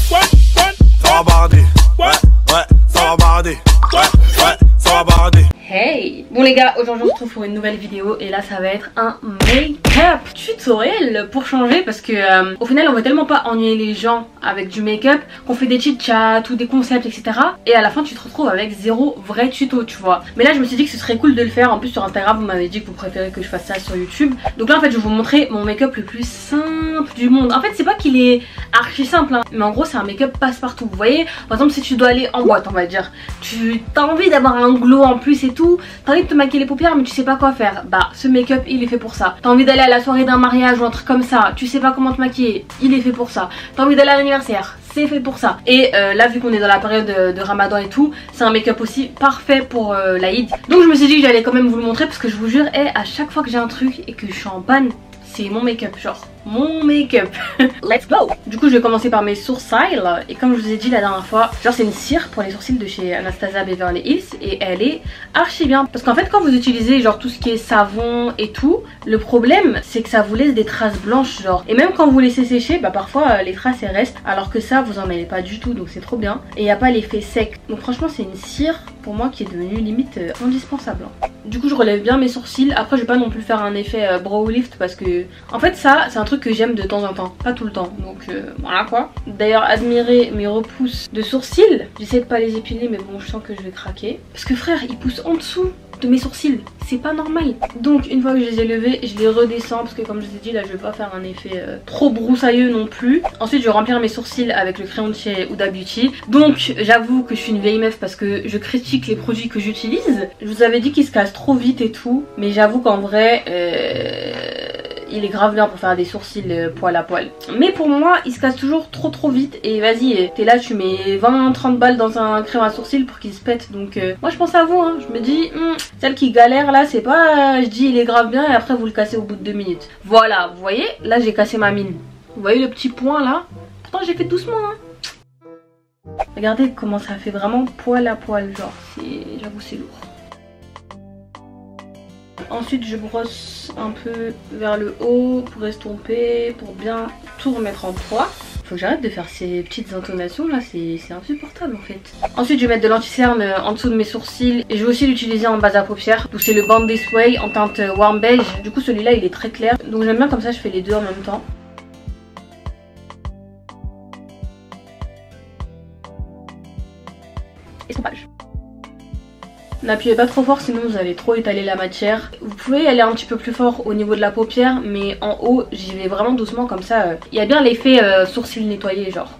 Ça va barder. Ouais, ça va barder. Ouais, ça va barder. Hey! Bon les gars, aujourd'hui on se retrouve pour une nouvelle vidéo et là ça va être un make-up tutoriel pour changer parce que au final on veut tellement pas ennuyer les gens avec du make-up qu'on fait des chit-chats ou des concepts etc. Et à la fin tu te retrouves avec zéro vrai tuto tu vois. Mais là je me suis dit que ce serait cool de le faire. En plus sur Instagram vous m'avez dit que vous préférez que je fasse ça sur YouTube. Donc là en fait je vais vous montrer mon make-up le plus simple du monde. En fait c'est pas qu'il est archi simple hein, mais en gros c'est un make-up passe-partout. Vous voyez par exemple si tu dois aller en boîte on va dire, tu as envie d'avoir un glow en plus et tout, t'as envie de te maquiller les paupières mais tu sais pas quoi faire, bah ce make-up il est fait pour ça. T'as envie d'aller à la soirée d'un mariage ou un truc comme ça, tu sais pas comment te maquiller, il est fait pour ça. T'as envie d'aller à l'anniversaire, c'est fait pour ça. Et là vu qu'on est dans la période de Ramadan et tout, c'est un make-up aussi parfait pour l'Aïd. Donc je me suis dit que j'allais quand même vous le montrer parce que je vous jure, à chaque fois que j'ai un truc et que je suis en panne, c'est mon make-up, genre mon make-up. Let's go. Du coup je vais commencer par mes sourcils et comme je vous ai dit la dernière fois, genre c'est une cire pour les sourcils de chez Anastasia Beverly Hills et elle est archi bien parce qu'en fait quand vous utilisez genre tout ce qui est savon et tout, le problème c'est que ça vous laisse des traces blanches genre, et même quand vous laissez sécher bah parfois les traces elles restent, alors que ça vous en avez pas du tout donc c'est trop bien et il n'y a pas l'effet sec. Donc franchement c'est une cire pour moi qui est devenue limite indispensable. Du coup je relève bien mes sourcils. Après je vais pas non plus faire un effet brow lift parce que en fait ça c'est un truc que j'aime de temps en temps, pas tout le temps, donc voilà quoi. D'ailleurs admirez mes repousses de sourcils, j'essaie de pas les épiler mais bon je sens que je vais craquer parce que frère ils poussent en dessous de mes sourcils, c'est pas normal. Donc une fois que je les ai levés je les redescends parce que comme je vous ai dit là je vais pas faire un effet trop broussailleux non plus. Ensuite je vais remplir mes sourcils avec le crayon de chez Huda Beauty. Donc j'avoue que je suis une vieille meuf parce que je critique les produits que j'utilise. Je vous avais dit qu'ils se cassent trop vite et tout, mais j'avoue qu'en vrai il est grave bien pour faire des sourcils poil à poil. Mais pour moi il se casse toujours trop vite et vas-y t'es là tu mets 20-30 balles dans un crayon à sourcils pour qu'il se pète. Donc moi je pense à vous hein. Je me dis celle qui galère là c'est pas je dis il est grave bien et après vous le cassez au bout de 2 minutes. Voilà vous voyez là j'ai cassé ma mine. Vous voyez le petit point là, pourtant j'ai fait doucement hein. Regardez comment ça fait vraiment poil à poil genre, j'avoue c'est lourd. Ensuite je brosse un peu vers le haut pour estomper, pour bien tout remettre en poids. Faut que j'arrête de faire ces petites intonations là, c'est insupportable en fait. Ensuite je vais mettre de l'anti-cerne en dessous de mes sourcils et je vais aussi l'utiliser en base à paupières. Donc c'est le Born This Way en teinte warm beige. Du coup celui-là il est très clair, donc j'aime bien comme ça je fais les deux en même temps. Estompage. N'appuyez pas trop fort sinon vous allez trop étaler la matière. Vous pouvez aller un petit peu plus fort au niveau de la paupière mais en haut j'y vais vraiment doucement comme ça. Il y a bien l'effet sourcil nettoyé genre.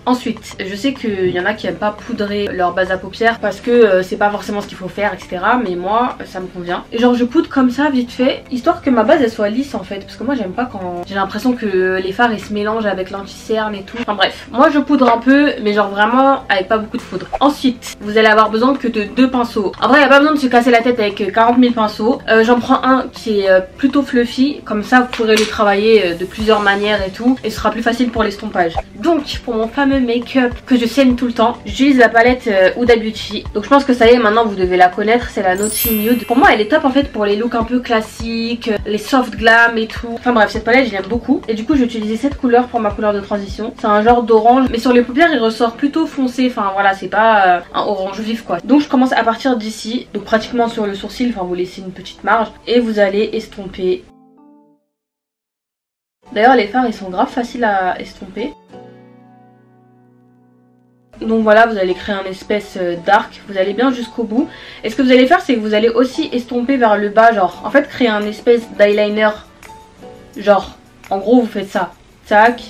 Ensuite, je sais qu'il y en a qui aiment pas poudrer leur base à paupières parce que c'est pas forcément ce qu'il faut faire etc. Mais moi ça me convient. Et genre je poudre comme ça vite fait, histoire que ma base elle soit lisse en fait. Parce que moi j'aime pas quand j'ai l'impression que les fards ils se mélangent avec l'anti-cerne et tout. Enfin bref, moi je poudre un peu mais genre vraiment avec pas beaucoup de poudre. Ensuite, vous allez avoir besoin que de 2 pinceaux. En vrai il n'y a pas besoin de se casser la tête avec 40 000 pinceaux. J'en prends un qui est plutôt fluffy. Comme ça vous pourrez le travailler de plusieurs manières et tout. Et ce sera plus facile pour l'estompage. Donc pour mon fameux make-up que je saigne tout le temps, j'utilise la palette Huda Beauty. Donc je pense que ça y est maintenant vous devez la connaître, c'est la Naughty Nude. Pour moi elle est top en fait pour les looks un peu classiques, les soft glam et tout. Enfin bref cette palette je l'aime beaucoup. Et du coup je vais utiliser cette couleur pour ma couleur de transition. C'est un genre d'orange mais sur les paupières il ressort plutôt foncé. Enfin voilà c'est pas un orange vif quoi. Donc je commence à partir d'ici, donc pratiquement sur le sourcil, enfin vous laissez une petite marge. Et vous allez estomper. D'ailleurs les fards ils sont grave faciles à estomper. Donc voilà vous allez créer un espèce d'arc, vous allez bien jusqu'au bout. Et ce que vous allez faire c'est que vous allez aussi estomper vers le bas, genre en fait créer un espèce d'eyeliner. Genre en gros vous faites ça, tac,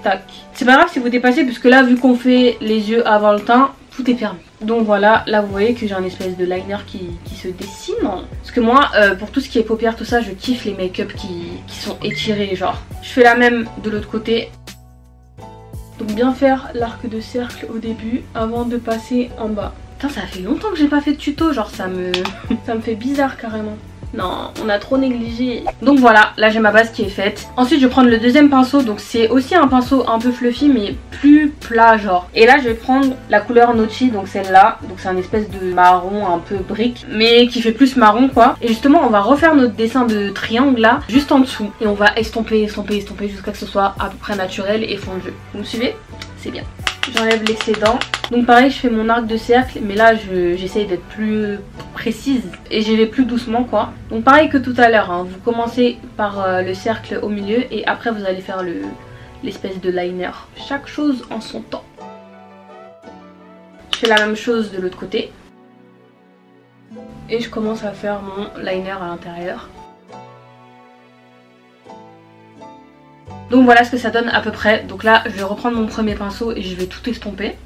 tac. C'est pas grave si vous dépassez puisque là vu qu'on fait les yeux avant le teint, tout est fermé. Donc voilà, là vous voyez que j'ai un espèce de liner qui se dessine. Parce que moi pour tout ce qui est paupières tout ça je kiffe les make-up qui sont étirés genre. Je fais la même de l'autre côté. Donc bien faire l'arc de cercle au début avant de passer en bas. Putain ça fait longtemps que j'ai pas fait de tuto, genre ça me fait bizarre carrément. Non, on a trop négligé. Donc voilà, là j'ai ma base qui est faite. Ensuite je vais prendre le deuxième pinceau. Donc c'est aussi un pinceau un peu fluffy mais plus plat genre. Et là je vais prendre la couleur Nochi, donc celle-là. Donc c'est un espèce de marron un peu brique, mais qui fait plus marron quoi. Et justement on va refaire notre dessin de triangle là, juste en dessous. Et on va estomper, estomper, estomper jusqu'à ce que ce soit à peu près naturel et fondu. Vous me suivez? C'est bien. J'enlève l'excédent. Donc pareil je fais mon arc de cercle, mais là j'essaye d'être plus précise et j'y vais plus doucement quoi. Donc pareil que tout à l'heure, hein, vous commencez par le cercle au milieu et après vous allez faire l'espèce de liner. Chaque chose en son temps. Je fais la même chose de l'autre côté. Et je commence à faire mon liner à l'intérieur. Donc voilà ce que ça donne à peu près. Donc là je vais reprendre mon premier pinceau et je vais tout estomper.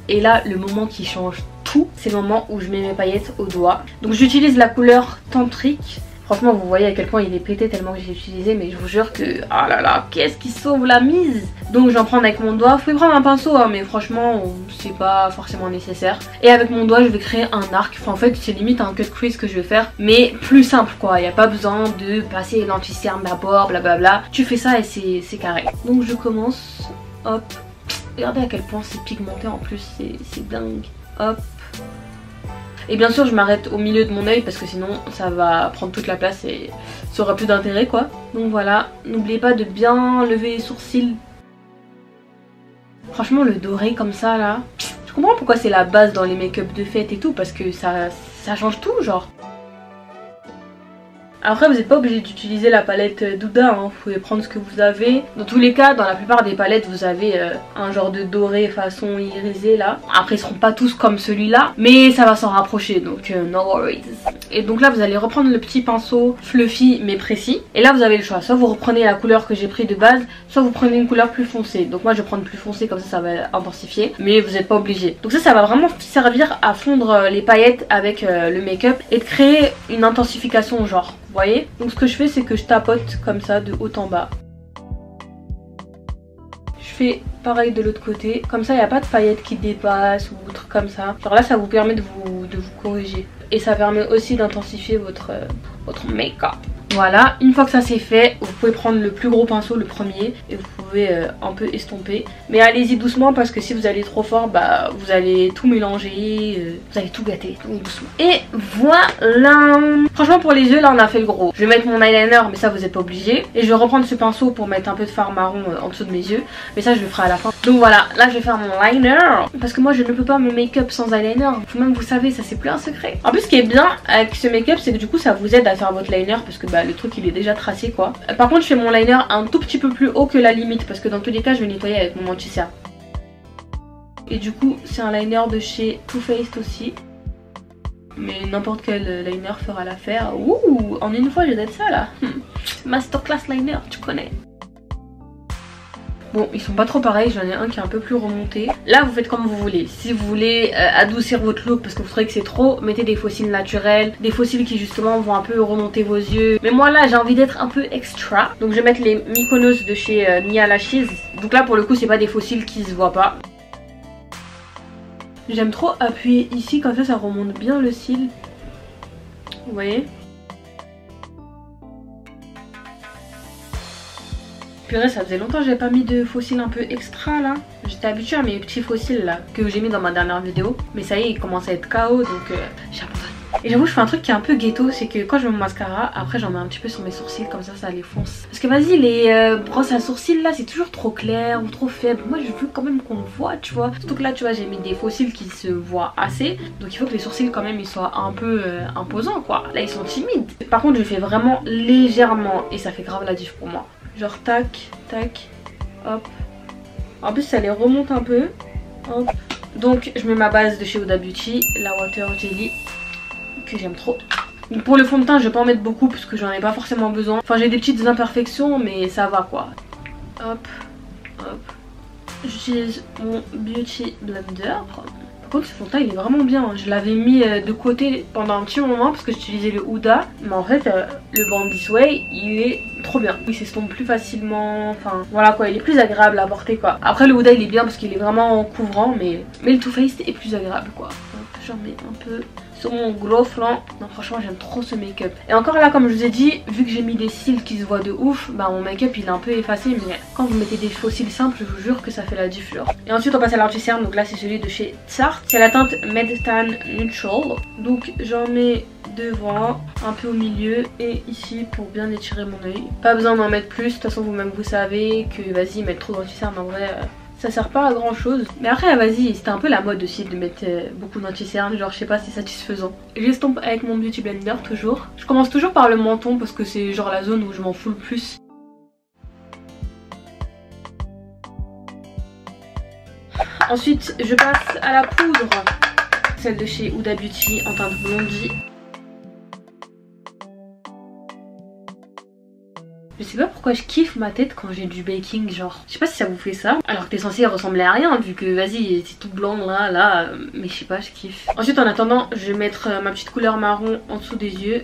Et là le moment qui change tout, c'est le moment où je mets mes paillettes au doigt. Donc j'utilise la couleur tantrique. Franchement vous voyez à quel point il est pété tellement que j'ai utilisé, mais je vous jure que oh là là, qu'est-ce qui sauve la mise. Donc j'en prends avec mon doigt. Vous pouvez prendre un pinceau hein, mais franchement c'est pas forcément nécessaire. Et avec mon doigt je vais créer un arc. Enfin, en fait c'est limite un cut crease que je vais faire, mais plus simple quoi. Il n'y a pas besoin de passer l'anti-cerne d'abord, blablabla. Tu fais ça et c'est carré. Donc je commence, hop. Regardez à quel point c'est pigmenté en plus, c'est dingue. Hop. Et bien sûr je m'arrête au milieu de mon œil parce que sinon ça va prendre toute la place et ça aura plus d'intérêt quoi. Donc voilà, n'oubliez pas de bien lever les sourcils. Franchement le doré comme ça là, je comprends pourquoi c'est la base dans les make-up de fête et tout, parce que ça change tout genre. Après vous n'êtes pas obligé d'utiliser la palette Douda, hein. Vous pouvez prendre ce que vous avez. Dans tous les cas, dans la plupart des palettes vous avez un genre de doré façon irisé là. Après ils seront pas tous comme celui-là, mais ça va s'en rapprocher, donc no worries. Et donc là vous allez reprendre le petit pinceau fluffy mais précis. Et là vous avez le choix, soit vous reprenez la couleur que j'ai pris de base, soit vous prenez une couleur plus foncée. Donc moi je vais prendre plus foncé, comme ça va intensifier, mais vous n'êtes pas obligé. Donc ça va vraiment servir à fondre les paillettes avec le make-up et de créer une intensification genre. Vous voyez? Donc ce que je fais c'est que je tapote comme ça de haut en bas. Je fais pareil de l'autre côté. Comme ça il n'y a pas de paillettes qui dépassent ou trucs comme ça. Genre là ça vous permet de vous corriger. Et ça permet aussi d'intensifier votre make-up. Voilà, une fois que ça c'est fait, vous pouvez prendre le plus gros pinceau, le premier, et vous pouvez un peu estomper. Mais allez-y doucement parce que si vous allez trop fort, bah vous allez tout mélanger, vous allez tout gâter, donc doucement. Et voilà. Franchement pour les yeux là on a fait le gros. Je vais mettre mon eyeliner mais ça vous n'êtes pas obligé. Et je vais reprendre ce pinceau pour mettre un peu de fard marron en dessous de mes yeux. Mais ça je le ferai à la fin. Donc voilà, là je vais faire mon liner. Parce que moi je ne peux pas me make-up sans eyeliner. Vous-même vous savez, ça c'est plus un secret. En plus ce qui est bien avec ce make-up c'est que du coup ça vous aide à faire votre liner parce que bah le truc il est déjà tracé quoi. Par contre je fais mon liner un tout petit peu plus haut que la limite parce que dans tous les cas je vais nettoyer avec mon anti-cerne. Et du coup c'est un liner de chez Too Faced aussi. Mais n'importe quel liner fera l'affaire. Ouh, en une fois j'ai d'être ça là. Masterclass liner, tu connais. Bon, ils sont pas trop pareils, j'en ai un qui est un peu plus remonté. Là vous faites comme vous voulez. Si vous voulez adoucir votre look parce que vous trouvez que c'est trop, mettez des faux cils naturels, des faux cils qui justement vont un peu remonter vos yeux. Mais moi là j'ai envie d'être un peu extra. Donc je vais mettre les Mykonos de chez Nia Lashes. Donc là pour le coup c'est pas des faux cils qui se voient pas. J'aime trop appuyer ici, comme ça remonte bien le cil. Vous voyez? Purée, ça faisait longtemps que j'avais pas mis de faux cils un peu extra là. J'étais habituée à mes petits faux cils là que j'ai mis dans ma dernière vidéo. Mais ça y est, il commence à être KO donc j'ai abandonné. Et j'avoue je fais un truc qui est un peu ghetto, c'est que quand je mets mon mascara, après j'en mets un petit peu sur mes sourcils, comme ça les fonce. Parce que vas-y les brosses à sourcils là c'est toujours trop clair ou trop faible. Moi je veux quand même qu'on le voit tu vois. Surtout que là tu vois j'ai mis des faux cils qui se voient assez. Donc il faut que les sourcils quand même ils soient un peu imposants quoi. Là ils sont timides. Par contre je fais vraiment légèrement et ça fait grave la diff pour moi. Genre tac, tac, hop. En plus ça les remonte un peu. Hop. Donc je mets ma base de chez Huda Beauty, la Water Jelly, que j'aime trop. Donc pour le fond de teint je vais pas en mettre beaucoup parce que j'en ai pas forcément besoin. Enfin j'ai des petites imperfections mais ça va quoi. Hop, hop. J'utilise mon Beauty Blender. Par contre ce fond de teint il est vraiment bien. Je l'avais mis de côté pendant un petit moment parce que j'utilisais le Huda. Mais en fait le Born This Way il est trop bien. Il s'estompe plus facilement, enfin voilà quoi, il est plus agréable à porter quoi. Après le Huda il est bien parce qu'il est vraiment couvrant, mais le Too Faced est plus agréable quoi. J'en mets un peu sur mon gros flanc. Non franchement j'aime trop ce make-up. Et encore là comme je vous ai dit, vu que j'ai mis des cils qui se voient de ouf, bah mon make-up il est un peu effacé, mais quand vous mettez des faux cils simples, je vous jure que ça fait la diff genre. Et ensuite on passe à l'anti-cerne, donc là c'est celui de chez Tarte. C'est la teinte Medtan Neutral. Donc j'en mets devant, un peu au milieu et ici pour bien étirer mon œil. Pas besoin d'en mettre plus, de toute façon vous-même vous savez que vas-y mettre trop d'anti-cerne en vrai ça sert pas à grand chose. Mais après vas-y, c'était un peu la mode aussi de mettre beaucoup d'anti-cerne, genre je sais pas, c'est satisfaisant. J'estompe avec mon Beauty Blender toujours. Je commence toujours par le menton parce que c'est genre la zone où je m'en fous le plus. Ensuite je passe à la poudre, celle de chez Huda Beauty en teinte blondie. Je sais pas pourquoi je kiffe ma tête quand j'ai du baking, genre. Je sais pas si ça vous fait ça. Alors que t'es censé ressembler à rien, vu que vas-y, c'est tout blanc là. Mais je sais pas, je kiffe. Ensuite, en attendant, je vais mettre ma petite couleur marron en dessous des yeux.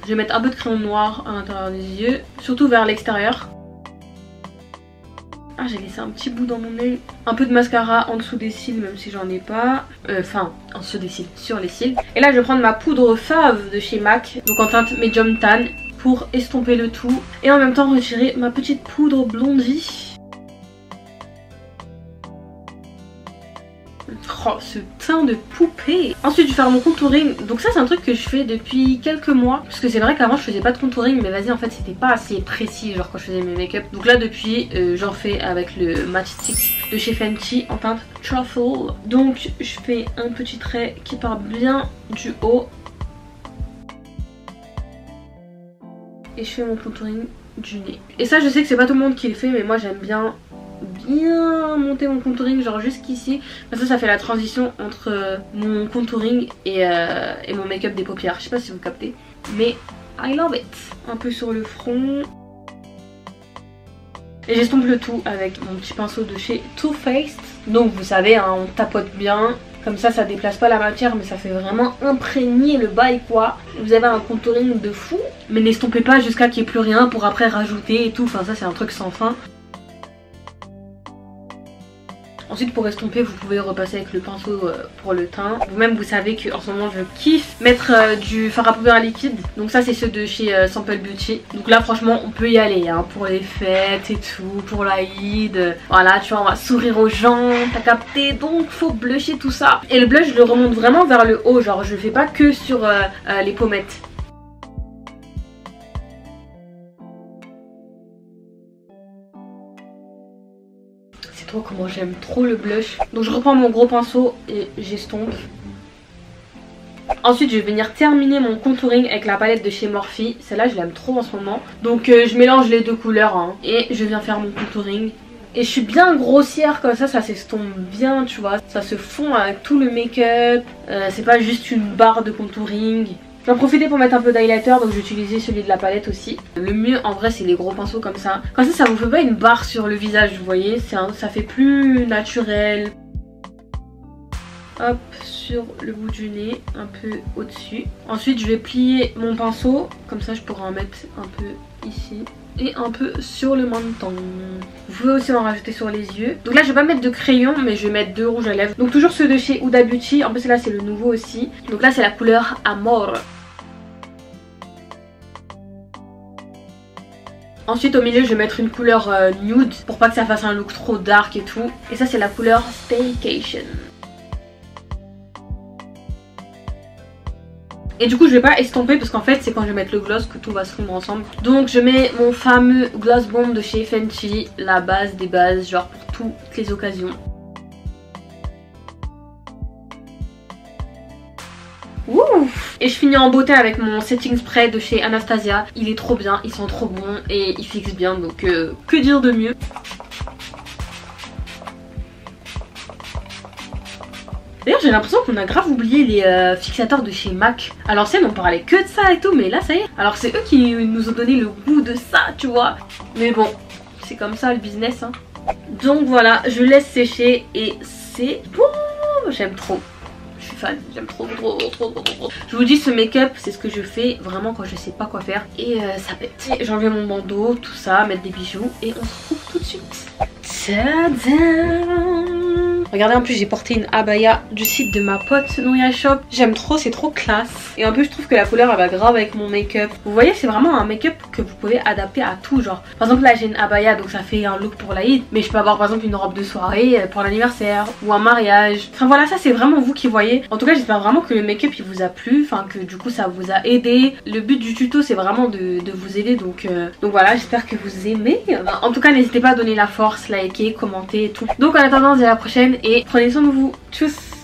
Je vais mettre un peu de crayon noir à l'intérieur des yeux, surtout vers l'extérieur. Ah, j'ai laissé un petit bout dans mon œil. Un peu de mascara en dessous des cils, même si j'en ai pas. Enfin, en dessous des cils, sur les cils. Et là, je vais prendre ma poudre fave de chez MAC, donc en teinte Medium Tan, pour estomper le tout. Et en même temps, retirer ma petite poudre blondie. Oh, ce teint de poupée. Ensuite je vais faire mon contouring. Donc ça c'est un truc que je fais depuis quelques mois. Parce que c'est vrai qu'avant je faisais pas de contouring. Mais vas-y en fait c'était pas assez précis genre quand je faisais mes make-up. Donc là depuis j'en fais avec le Match Stick de chez Fenty en teinte Truffle. Donc je fais un petit trait qui part bien du haut. Et je fais mon contouring du nez. Et ça je sais que c'est pas tout le monde qui le fait. Mais moi j'aime bien monter mon contouring genre jusqu'ici. Ça fait la transition entre mon contouring et mon make-up des paupières. Je sais pas si vous captez, mais I love it. Un peu sur le front. Et j'estompe le tout avec mon petit pinceau de chez Too Faced. Donc vous savez hein, on tapote bien. Comme ça déplace pas la matière mais ça fait vraiment imprégner le bail quoi. Vous avez un contouring de fou. Mais n'estompez pas jusqu'à qu'il n'y ait plus rien pour après rajouter et tout. Enfin ça c'est un truc sans fin. Ensuite pour estomper vous pouvez repasser avec le pinceau pour le teint. Vous-même vous savez qu'en ce moment je kiffe mettre du fard à paupières liquide. Donc ça c'est ceux de chez Sample Beauty. Donc là franchement on peut y aller hein, pour les fêtes et tout, pour l'Aïd. Voilà tu vois on va sourire aux gens, t'as capté. Donc faut blusher tout ça. Et le blush je le remonte vraiment vers le haut, genre je le fais pas que sur les pommettes. Trop comment j'aime trop le blush. Donc je reprends mon gros pinceau et j'estompe. Ensuite je vais venir terminer mon contouring avec la palette de chez Morphe. Celle-là je l'aime trop en ce moment. Donc je mélange les deux couleurs hein, et je viens faire mon contouring. Et je suis bien grossière comme ça s'estompe bien tu vois. Ça se fond avec tout le make-up. C'est pas juste une barre de contouring. J'en profitais pour mettre un peu d'highlighter, donc j'ai utilisé celui de la palette aussi. Le mieux en vrai c'est les gros pinceaux comme ça. Comme ça vous fait pas une barre sur le visage, vous voyez, ça fait plus naturel. Hop, sur le bout du nez, un peu au-dessus. Ensuite je vais plier mon pinceau, comme ça je pourrai en mettre un peu ici. Et un peu sur le menton. Vous pouvez aussi en rajouter sur les yeux. Donc là je vais pas mettre de crayon mais je vais mettre de rouge à lèvres. Donc toujours ceux de chez Huda Beauty. En plus là c'est le nouveau aussi. Donc là c'est la couleur Amor. Ensuite au milieu je vais mettre une couleur nude pour pas que ça fasse un look trop dark et tout. Et ça c'est la couleur Staycation. Et du coup je vais pas estomper parce qu'en fait c'est quand je vais mettre le gloss que tout va se fondre ensemble. Donc je mets mon fameux Gloss Bomb de chez Fenty, la base des bases, genre pour toutes les occasions. Ouh. Et je finis en beauté avec mon setting spray de chez Anastasia. Il est trop bien, il sent trop bon et il fixe bien, donc que dire de mieux. D'ailleurs j'ai l'impression qu'on a grave oublié les fixateurs de chez MAC. À l'ancienne on parlait que de ça et tout, mais là ça y est. Alors c'est eux qui nous ont donné le goût de ça tu vois. Mais bon, c'est comme ça le business hein. Donc voilà, je laisse sécher et c'est bon, j'aime trop. Je je suis fan, j'aime trop. Je vous dis, ce make-up c'est ce que je fais vraiment quand je sais pas quoi faire et ça pète. J'ai enlevé mon bandeau, tout ça, mettre des bijoux et on se retrouve tout de suite. Tadam! Regardez, en plus j'ai porté une abaya du site de ma pote Nouria Shop. J'aime trop, c'est trop classe. Et en plus je trouve que la couleur elle va grave avec mon make-up. Vous voyez, c'est vraiment un make-up que vous pouvez adapter à tout genre. Par exemple là j'ai une abaya, donc ça fait un look pour l'Aïd. Mais je peux avoir par exemple une robe de soirée pour l'anniversaire ou un mariage. Enfin voilà, ça c'est vraiment vous qui voyez. En tout cas j'espère vraiment que le make-up il vous a plu. Enfin que du coup ça vous a aidé. Le but du tuto c'est vraiment de vous aider. Donc voilà, j'espère que vous aimez. En tout cas n'hésitez pas à donner la force, liker, commenter et tout. Donc en attendant, on se dit à la prochaine et prenez soin de vous. Tchuss.